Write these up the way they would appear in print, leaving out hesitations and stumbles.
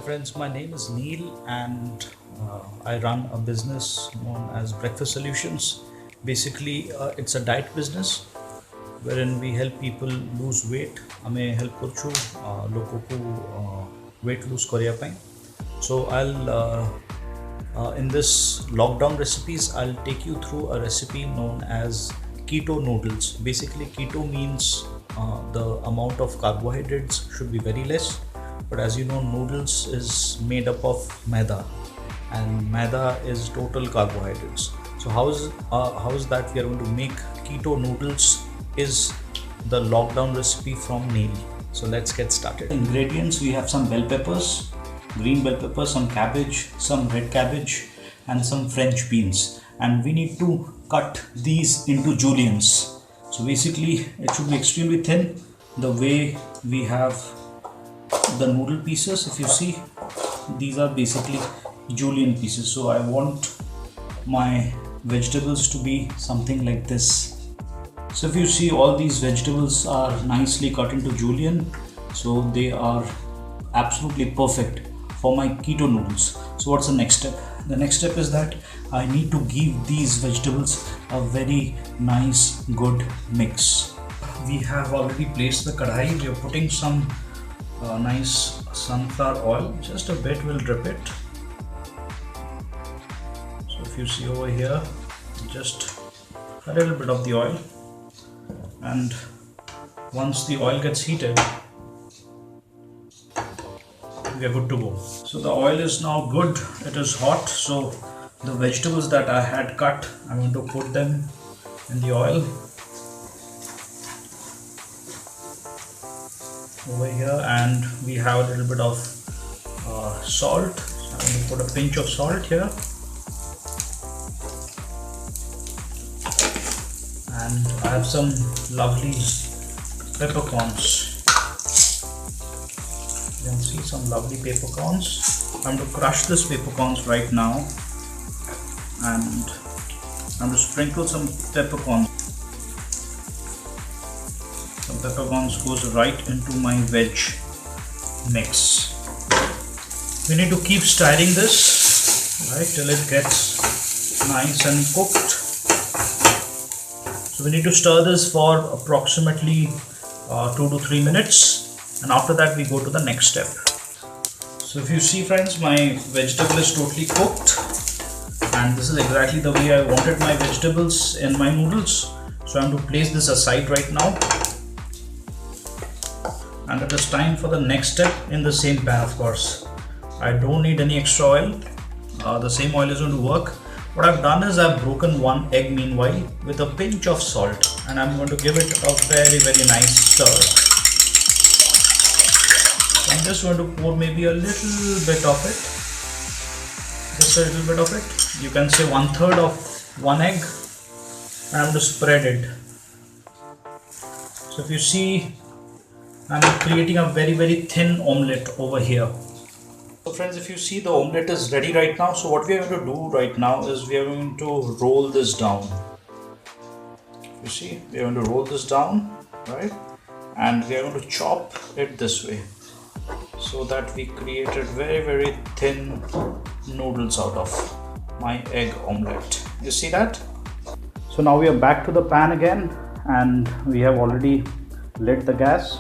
friends, my name is Neil and I run a business known as Breakfast Solutions. Basically, it's a diet business wherein we help people lose weight. हमें help करछु लोगों को weight lose करिया पाएं. So in this lockdown recipes, I'll take you through a recipe known as keto noodles. Basically, keto means the amount of carbohydrates should be very less. But as you know, noodles is made up of maida, and maida is total carbohydrates. So how is that we are going to make keto noodles is the lockdown recipe from Neil. So let's get started. Ingredients: we have some bell peppers, green bell peppers, some cabbage, some red cabbage, and some French beans. And we need to cut these into juliennes. So basically, it should be extremely thin. The way we have the noodle pieces, if you see, these are basically julienne pieces. So I want my vegetables to be something like this. So if you see, all these vegetables are nicely cut into julienne, so they are absolutely perfect for my keto noodles. So what's the next step? The next step is that I need to give these vegetables a very nice good mix. We have already placed the kadhai. We are putting some nice sunflower oil, just a bit, will drip it. So if you see over here, just a little bit of the oil, and once the oil gets heated, we are good to go. So the oil is now good, it is hot. So the vegetables that I had cut, I'm going to put them in the oil over here, and we have a little bit of salt. So I'm going to put a pinch of salt here, and I have some lovely peppercorns. You can see some lovely peppercorns. I'm going to crush this peppercorns right now, and I'm going to sprinkle some peppercorns. Some peppercorns goes right into my veg mix. We need to keep stirring this right till it gets nice and cooked. So we need to stir this for approximately 2 to 3 minutes, and after that we go to the next step. So if you see, friends, my vegetable is totally cooked, and this is exactly the way I wanted my vegetables in my noodles. So I'm going to place this aside right now, and it is time for the next step in the same pan. Of course, I don't need any extra oil. The same oil is going to work. What I've done is I've broken one egg meanwhile with a pinch of salt, and I'm going to give it a very nice stir. So I'm just going to pour maybe a little bit of it, just a little bit of it. You can say 1/3 of one egg, and I'm going to spread it. So if you see, I'm creating a very thin omelette over here. So friends, if you see, the omelette is ready right now. So what we are going to do right now is we are going to roll this down. You see, we are going to roll this down, right? And we are going to chop it this way, so that we created very thin noodles out of my egg omelette. You see that? So now we are back to the pan again, and we have already lit the gas.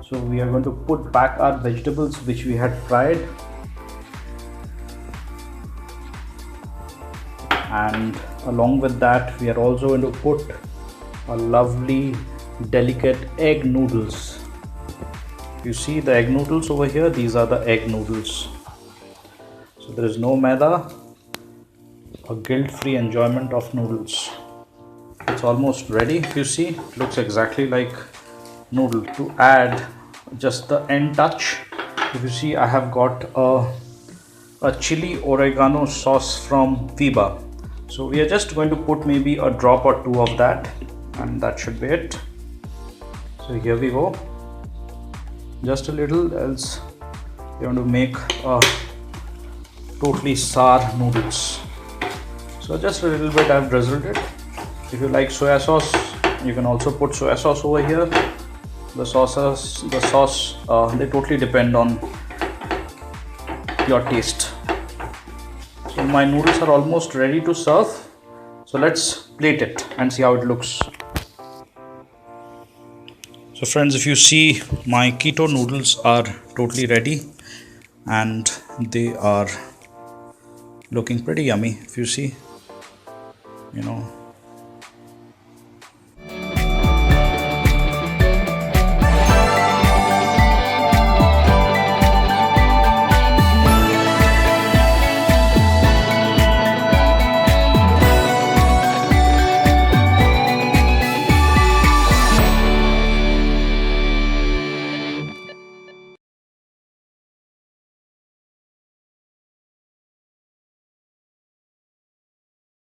So we are going to put back our vegetables which we had fried, and along with that we are also going to put a lovely delicate egg noodles. You see the egg noodles over here, these are the egg noodles. So there is no maida, a guilt-free enjoyment of noodles. It's almost ready. If you see, it looks exactly like noodle. To add just the end touch, if you see, I have got a chili oregano sauce from Viva. So we are just going to put maybe a drop or two of that, and that should be it. So here we go, just a little, else we want to make a totally sour noodles. So just a little bit I've drizzled it. If you like soya sauce, you can also put soya sauce over here. The sauce, they totally depend on your taste. So my noodles are almost ready to serve. So let's plate it and see how it looks. So friends, if you see, my keto noodles are totally ready and they are looking pretty yummy. If you see,